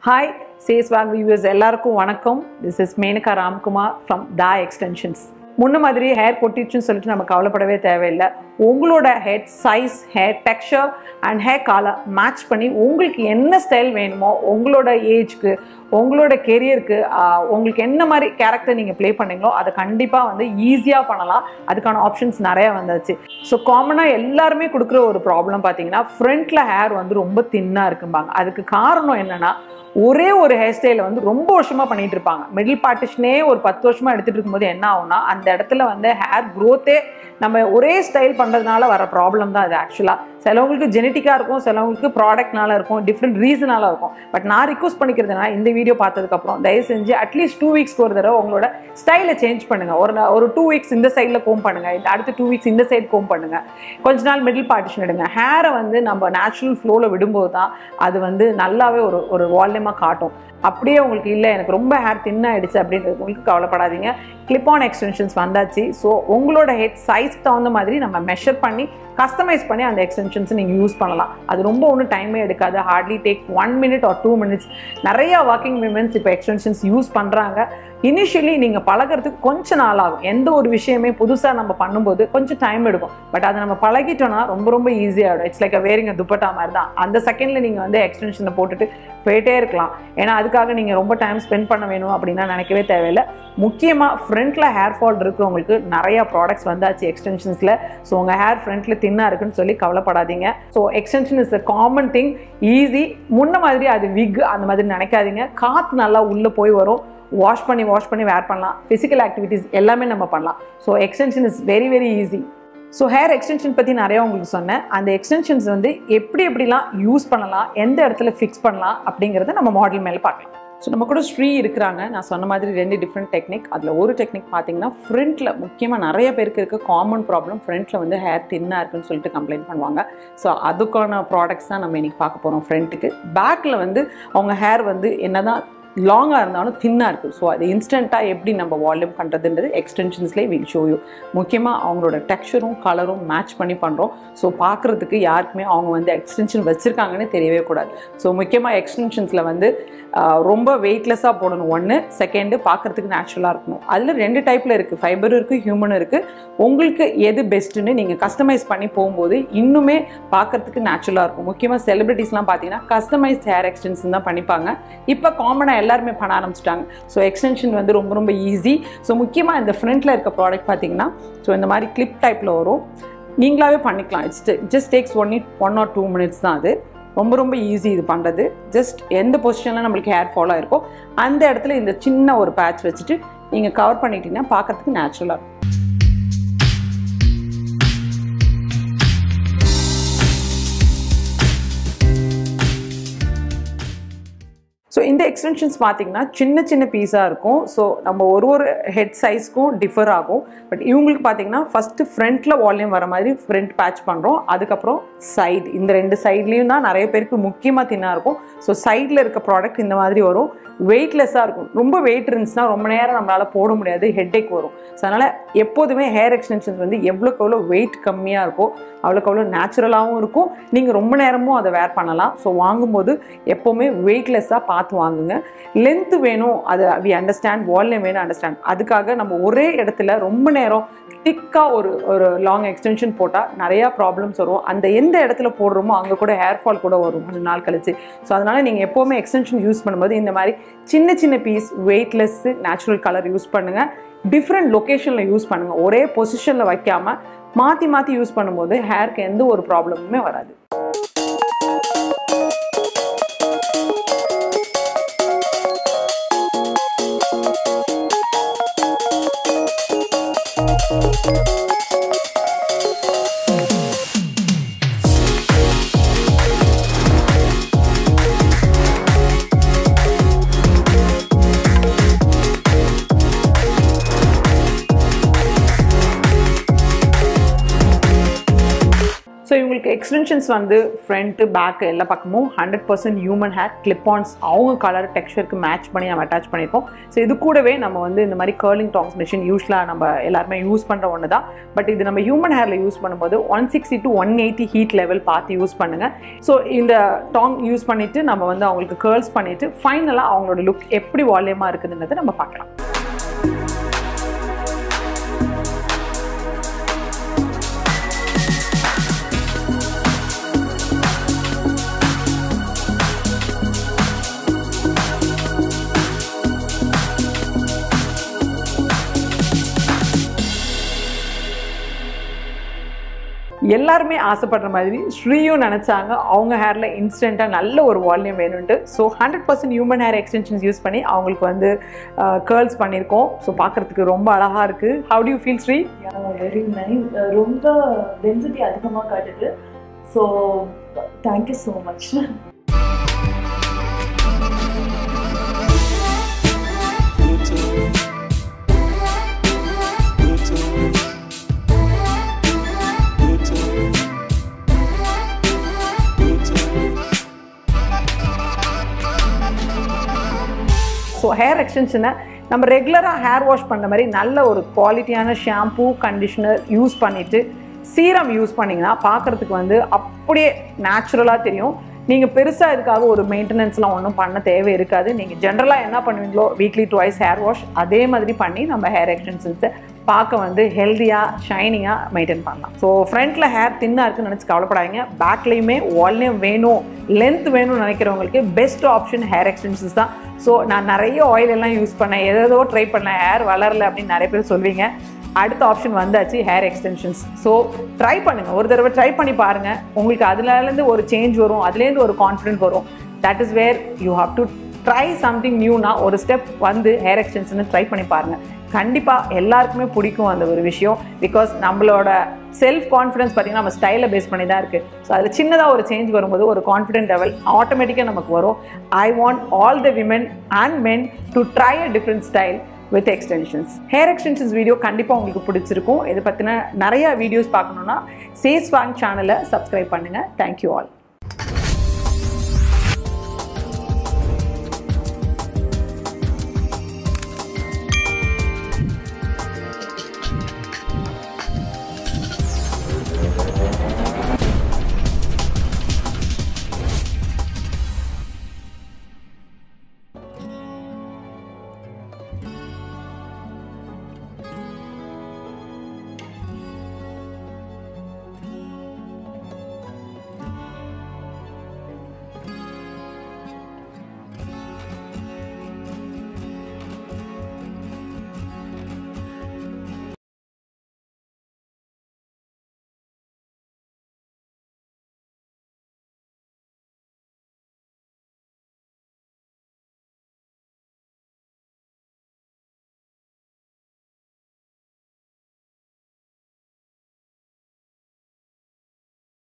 Hi, Sayswag viewers, எல்லாருக்கும் வணக்கம். This is Menaka from Da Extensions. முன்ன மாதிரி ஹேர் கொட்டிச்சுன்னு சொல்லிட்டு நம்ம கவலைப்படவே தேவையில்லை. உங்களோட head size, hair texture and hair colour match பண்ணி உங்களுக்கு என்ன ஸ்டைல் வேணுமோ, உங்களோட ஏஜ்க்கு, உங்களோட கெரியருக்கு, உங்களுக்கு என்ன மாதிரி கேரக்டர் நீங்கள் ப்ளே பண்ணீங்களோ அதை கண்டிப்பாக வந்து ஈஸியாக பண்ணலாம். அதுக்கான ஆப்ஷன்ஸ் நிறையா வந்துச்சு. ஸோ காமனாக எல்லாருமே கொடுக்குற ஒரு ப்ராப்ளம் பார்த்தீங்கன்னா, ஃப்ரண்ட்டில் ஹேர் வந்து ரொம்ப தின்னாக இருக்கும்பாங்க. அதுக்கு காரணம் என்னென்னா, ஒரே ஒரு ஹேர் ஸ்டைலை வந்து ரொம்ப வருஷமாக பண்ணிகிட்டு இருப்பாங்க. மிடில் பார்ட்டிஷனே ஒரு 10 வருஷமாக எடுத்துகிட்டு இருக்கும்போது என்ன ஆகும்னா, அந்த இடத்துல வந்து ஹேர் க்ரோத்தே நம்ம ஒரே ஸ்டைல் பண்ணுறதுனால வர ப்ராப்ளம் தான் அது. ஆக்சுவலாக சிலவங்களுக்கு ஜெனட்டிக்காக இருக்கும், சிலவங்களுக்கு ப்ராடக்ட்னால இருக்கும், டிஃப்ரெண்ட் ரீசனால இருக்கும். பட் நான் ரிக்வஸ்ட் பண்ணிக்கிறதுனா, இந்த வீடியோ பார்த்ததுக்கப்புறம் தயவு செஞ்சு அட்லீஸ்ட் 2 வீக்ஸ்க்கு ஒரு தடவை உங்களோட ஸ்டைலை சேஞ்ச் பண்ணுங்கள். ஒரு 2 வீக்ஸ் இந்த சைடில் கோம் பண்ணுங்கள், அடுத்த 2 வீக்ஸ் இந்த சைடு கோம் பண்ணுங்கள். கொஞ்ச நாள் மிடில் பார்ட்டிஷன் எடுங்க. ஹேரை வந்து நம்ம நேச்சுரல் ஃப்ளோவில் விடும்போது தான் அது வந்து நல்லாவே ஒரு வால்யூமாக காட்டும். அப்படியே உங்களுக்கு இல்லை எனக்கு ரொம்ப ஹேர் தின்னாயிடுச்சு அப்படின்றது உங்களுக்கு கவலைப்படாதீங்க. கிளிப் ஆன் எக்ஸ்டென்ஷன்ஸ் வந்தாச்சு. ஸோ உங்களோட ஹெட் சைஸ்க்கு தகுந்த மாதிரி நம்ம மெஷர் பண்ணி கஸ்டமைஸ் பண்ணி அந்த எக்ஸ்டென்ஷன்ஸை நீங்கள் யூஸ் பண்ணலாம். அது ரொம்ப ஒன்றும் டைமே எடுக்காது. Hardly take 1 minute or 2 minutes. நிறையா வாக்கிங் விமென்ஸ் இப்போ எக்ஸ்டென்ஷன்ஸ் யூஸ் பண்ணுறாங்க. இனிஷியலி நீங்கள் பழகிறதுக்கு கொஞ்சம் நாள் ஆகும். எந்த ஒரு விஷயமே புதுசாக நம்ம பண்ணும்போது கொஞ்சம் டைம் எடுக்கும். பட் அதை நம்ம பழகிட்டோன்னா ரொம்ப ரொம்ப ஈஸியாகிடும். இட்ஸ் லைக் வேரிங் துப்பட்டா மாதிரி தான். அந்த செகண்டில் நீங்கள் வந்து எக்ஸ்டென்ஷனை போட்டுட்டு போயிட்டே இருக்கலாம். ஏன்னா அதுக்காக நீங்கள் ரொம்ப டைம் ஸ்பெண்ட் பண்ண வேணும் அப்படின்னா நினைக்கவே தேவையில்லை. முக்கியமாக ஃப்ரண்ட்டில் ஹேர் ஃபால் இருக்கிறவங்களுக்கு நிறையா ப்ராடக்ட்ஸ் வந்தாச்சு எக்ஸ்டென்ஷன்ஸில். ஸோ உங்கள் ஹேர் ஃப்ரண்ட்டில் தின்னாக இருக்குன்னு சொல்லி கவலைப்படாதீங்க. So extension is a common thing, easy. முன்ன மாதிரி அது விக் அந்த மாதிரி நினைக்காதீங்க. காற்று நல்லா உள்ளே போய் வரும். வாஷ் பண்ணி வேர் பண்ணலாம். ஃபிசிக்கல் ஆக்டிவிட்டீஸ் எல்லாமே நம்ம பண்ணலாம். So extension is very very easy. So hair extension பற்றி நிறையா உங்களுக்கு சொன்னேன். அந்த எக்ஸ்டென்ஷன்ஸ் வந்து எப்படிலாம் யூஸ் பண்ணலாம், எந்த இடத்துல ஃபிக்ஸ் பண்ணலாம் அப்படிங்கிறத நம்ம மாடல் மேலே பார்க்கலாம். ஸோ நம்ம கூட ஸ்ரீ இருக்கிறாங்க. நான் சொன்ன மாதிரி 2 டிஃப்ரெண்ட் டெக்னிக். அதில் ஒரு டெக்னிக் பார்த்தீங்கன்னா, ஃப்ரண்ட்டில் முக்கியமாக நிறைய பேருக்கு இருக்க காமன் ப்ராப்ளம், ஃப்ரண்ட்டில் வந்து ஹேர் தின்னாக இருக்குன்னு சொல்லிட்டு கம்ப்ளைண்ட் பண்ணுவாங்க. ஸோ அதுக்கான ப்ராடக்ட்ஸ் தான் நம்ம இன்றைக்கி பார்க்க போகிறோம். ஃப்ரண்ட்டுக்கு பேக்கில் வந்து அவங்க ஹேர் வந்து என்ன தான் லாங்காக இருந்தாலும் தின்னாக இருக்குது. ஸோ அது இன்ஸ்டண்ட்டாக எப்படி நம்ம வால்யூம் பண்ணுறதுன்றது எக்ஸ்டென்ஷன்ஸ்லேயே வில் ஷோ யூ. முக்கியமாக அவங்களோட டெக்ஸ்சரும் கலரும் மேட்ச் பண்ணி பண்ணுறோம். ஸோ பார்க்குறதுக்கு யாருக்குமே அவங்க வந்து எக்ஸ்டென்ஷன் வச்சுருக்காங்கன்னு தெரியவே கூடாது. ஸோ முக்கியமாக எக்ஸ்டென்ஷன்ஸில் வந்து ரொம்ப வெயிட்லெஸ்ஸாக போடணும். 1 செகண்டு பார்க்குறதுக்கு நேச்சுரலாக இருக்கணும். அதில் 2 டைப்பில் இருக்குது, ஃபைபரும் இருக்குது, ஹியூமனும் இருக்குது. உங்களுக்கு எது பெஸ்ட்டுன்னு நீங்கள் கஸ்டமைஸ் பண்ணி போகும்போது இன்னுமே பார்க்குறதுக்கு நேச்சுரலாக இருக்கும். முக்கியமாக செலிபிரிட்டிஸ்லாம் பார்த்தீங்கன்னா கஸ்டமைஸ்ட் ஹேர் எக்ஸ்டென்ஷன் தான் பண்ணிப்பாங்க. இப்போ காமனாக எல்லாருமே பண்ண ஆரம்பிச்சிட்டாங்க. ஸோ எக்ஸ்டென்ஷன் வந்து ரொம்ப ரொம்ப ஈஸி. ஸோ முக்கியமாக இந்த ஃப்ரண்ட்டில் இருக்க ப்ராடக்ட் பார்த்தீங்கன்னா, ஸோ இந்த மாதிரி கிளிப் டைப்பில் வரும். நீங்களாவே பண்ணிக்கலாம். ஜஸ்ட் டேக்ஸ் 1 or 2 minutes தான். அது ரொம்ப ரொம்ப ஈஸி இது பண்ணுறது. ஜஸ்ட் எந்த பொசிஷனில் நம்மளுக்கு ஹேர் ஃபால் ஆகிருக்கோ அந்த இடத்துல இந்த சின்ன ஒரு பேட்ச் வச்சுட்டு நீங்கள் கவர் பண்ணிட்டீங்கன்னா பார்க்குறதுக்கு நேச்சுரலாக இருக்கும். ஸோ இந்த எக்ஸ்டென்ஷன்ஸ் பார்த்தீங்கன்னா சின்ன பீஸாக இருக்கும். ஸோ நம்ம ஒரு ஹெட் சைஸ்க்கும் டிஃபர் ஆகும். பட் இவங்களுக்கு பார்த்தீங்கன்னா ஃபஸ்ட்டு ஃப்ரண்ட்டில் வால்யூம் வர மாதிரி ஃப்ரண்ட் பேட்ச் பண்ணுறோம். அதுக்கப்புறம் சைடு, இந்த 2 சைட்லேயும் தான் நிறைய பேருக்கு முக்கியமாக தின்னாக இருக்கும். ஸோ சைடில் இருக்க ப்ராடக்ட் இந்த மாதிரி வரும். வெயிட்லெஸ்ஸாக இருக்கும். ரொம்ப வெயிட் இருந்துச்சுன்னா ரொம்ப நேரம் நம்மளால் போட முடியாது, ஹெட்டேக் வரும். ஸோ அதனால் எப்போதுமே ஹேர் எக்ஸ்டென்ஷன்ஸ் வந்து எவ்வளோக்கு எவ்வளோ வெயிட் கம்மியாக இருக்கோ அவ்வளோக்கு அவ்வளோ நேச்சுரலாகவும் இருக்கும். நீங்கள் ரொம்ப நேரமும் அதை வேர் பண்ணலாம். ஸோ வாங்கும்போது எப்போவுமே வெயிட்லெஸ்ஸாக பார்த்து வாங்குங்க. லென்த்து வேணும், அது வி அண்டர்ஸ்டாண்ட், வால்யூம் வேணும் அண்டர்ஸ்டாண்ட். அதுக்காக நம்ம ஒரே இடத்துல ரொம்ப நேரம் திக்காக ஒரு லாங் எக்ஸ்டென்ஷன் போட்டால் நிறையா ப்ராப்ளம்ஸ் வரும். அந்த எந்த இடத்துல போடுறோமோ அங்கே கூட ஹேர் ஃபால் கூட வரும் கொஞ்சம் நாள் கழிச்சு. ஸோ அதனால் நீங்கள் எப்போவுமே எக்ஸ்டென்ஷன் யூஸ் பண்ணும்போது இந்த மாதிரி சின்ன piece weightless natural colour use பண்ணுங்கள். டிஃப்ரெண்ட் லொக்கேஷனில் யூஸ் பண்ணுங்கள். ஒரே பொசிஷனில் வைக்காமல் மாற்றி யூஸ் பண்ணும்போது ஹேருக்கு எந்த ஒரு ப்ராப்ளமுமே வராது. ஸோ இவங்களுக்கு எக்ஸ்டென்ஷன்ஸ் வந்து ஃப்ரண்ட் பேக் எல்லா பக்கமும் 100% ஹியூமன் ஹேர் கிளிப்-ஆன்ஸ் அவங்க கலர் டெக்ஸ்சருக்கு மேட்ச் பண்ணி நம்ம அட்டாச் பண்ணியிருக்கோம். ஸோ இது கூடவே நம்ம வந்து இந்த மாதிரி கர்லிங் டாங்ஸ் மிஷின் யூஸ்வலாக நம்ம எல்லாருமே யூஸ் பண்ணுற ஒன்று தான். பட் இது நம்ம ஹியூமன் ஹேரில் யூஸ் பண்ணும்போது 160 to 180 ஹீட் லெவல் பார்த்து யூஸ் பண்ணுங்கள். ஸோ இந்த டாங் யூஸ் பண்ணிவிட்டு நம்ம வந்து அவங்களுக்கு கேர்ள்ஸ் பண்ணிவிட்டு ஃபைனலாக அவங்களோட லுக் எப்படி வால்யூமாக இருக்குதுன்றதை நம்ம பார்க்கலாம். எல்லாருமே ஆசைப்படுற மாதிரி ஸ்ரீயும் நினச்சாங்க அவங்க ஹேரில் இன்ஸ்டண்ட்டாக நல்ல ஒரு வால்யூம் வேணும்ட்டு. So 100% human hair extensions use பண்ணி அவங்களுக்கு வந்து கேர்ள்ஸ் பண்ணியிருக்கோம். ஸோ பார்க்குறதுக்கு ரொம்ப அழகாக இருக்குது. How do you feel Sri? Very nice. ரொம்ப டென்சிட்டி அதிகமாக காட்டுது. So thank you so much. So hair எக்ஸ்டென்ஷனை நம்ம ரெகுலராக ஹேர் வாஷ் பண்ணுற மாதிரி நல்ல ஒரு குவாலிட்டியான ஷாம்பூ கண்டிஷ்னர் யூஸ் பண்ணிவிட்டு சீரம் யூஸ் பண்ணிங்கன்னா பார்க்குறதுக்கு வந்து அப்படியே நேச்சுரலாக தெரியும். நீங்கள் பெருசாக இதுக்காக ஒரு மெயின்டெனன்ஸ்லாம் ஒன்றும் பண்ண தேவை இருக்காது. நீங்கள் ஜென்ரலாக என்ன பண்ணுவீங்களோ வீக்லி ட்வைஸ் ஹேர் வாஷ் அதே மாதிரி பண்ணி நம்ம ஹேர் எக்ஸ்டென்ஷன்ஸை பார்க்க வந்து ஹெல்த்தியாக ஷைனிங்காக மெயின்டைன் பண்ணலாம். ஸோ ஃப்ரண்ட்டில் ஹேர் தின்னாக இருக்குன்னு நினச்சி கவலைப்படாதீங்க. பேக்லேயுமே வால்யூம் வேணும், லென்த் வேணும்னு நினைக்கிறவங்களுக்கு பெஸ்ட் ஆப்ஷன் ஹேர் எக்ஸ்டென்ஷன்ஸ் தான். ஸோ நான் நிறைய ஆயில் எல்லாம் யூஸ் பண்ணேன், ஏதோ ட்ரை பண்ணேன், ஹேர் வளரல அப்படின்னு நிறைய பேர் சொல்வீங்க. அடுத்த ஆப்ஷன் வந்தாச்சு ஹேர் எக்ஸ்டென்ஷன்ஸ். ஸோ ட்ரை பண்ணுங்கள், ஒரு தடவை ட்ரை பண்ணி பாருங்கள். உங்களுக்கு அதுலேருந்து ஒரு சேஞ்ச் வரும், அதுலேருந்து ஒரு கான்ஃபிடென்ட் வரும். That is where you have to try something நியூனா ஒரு ஸ்டெப் வந்து ஹேர் எக்ஸ்டென்ஷன் ட்ரை பண்ணி பாருங்கள். கண்டிப்பாக எல்லாருக்குமே பிடிக்கும் அந்த ஒரு விஷயம். பிகாஸ் நம்மளோட செல்ஃப் கான்ஃபிடன்ஸ் பார்த்திங்கன்னா நம்ம ஸ்டைலை பேஸ் பண்ணி தான் இருக்குது. ஸோ அதில் சின்னதாக ஒரு சேஞ்ச் வரும்போது ஒரு கான்ஃபிடென்ட் லெவல் ஆட்டோமேட்டிக்காக நமக்கு வரும். I want all the women and men to try a different style with extensions. Hair extensions video கண்டிப்பாக உங்களுக்கு பிடிச்சிருக்கும். இதை பற்றின நிறையா வீடியோஸ் பார்க்கணுன்னா சேஸ்வாங் சேனலை சப்ஸ்கிரைப் பண்ணுங்கள். Thank you all.